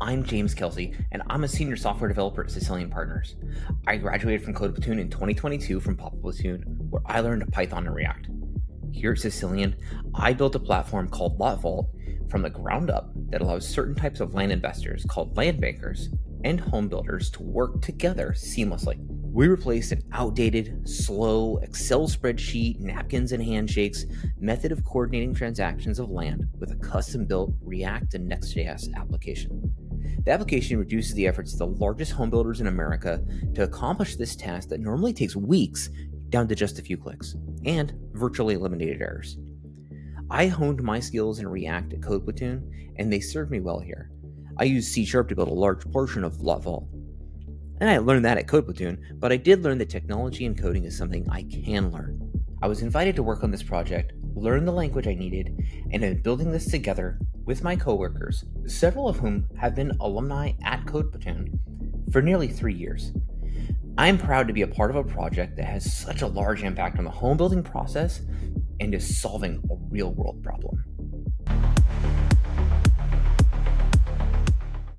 I'm James Kelsey, and I'm a senior software developer at Cecilian Partners. I graduated from Code Platoon in 2022 from Papa Platoon, where I learned Python and React. Here at Cecilian, I built a platform called Lot Vault from the ground up that allows certain types of land investors called land bankers and home builders to work together seamlessly. We replaced an outdated, slow Excel spreadsheet, napkins and handshakes method of coordinating transactions of land with a custom-built React and NX.js application. The application reduces the efforts of the largest home builders in America to accomplish this task that normally takes weeks down to just a few clicks, and virtually eliminated errors. I honed my skills in React at Code Platoon, and they served me well here. I used C# to build a large portion of Lot Vault. And I learned that at Code Platoon, but I did learn that technology and coding is something I can learn. I was invited to work on this project, learn the language I needed, and in building this together with my coworkers, several of whom have been alumni at Code Platoon for nearly 3 years. I am proud to be a part of a project that has such a large impact on the home building process and is solving a real-world problem.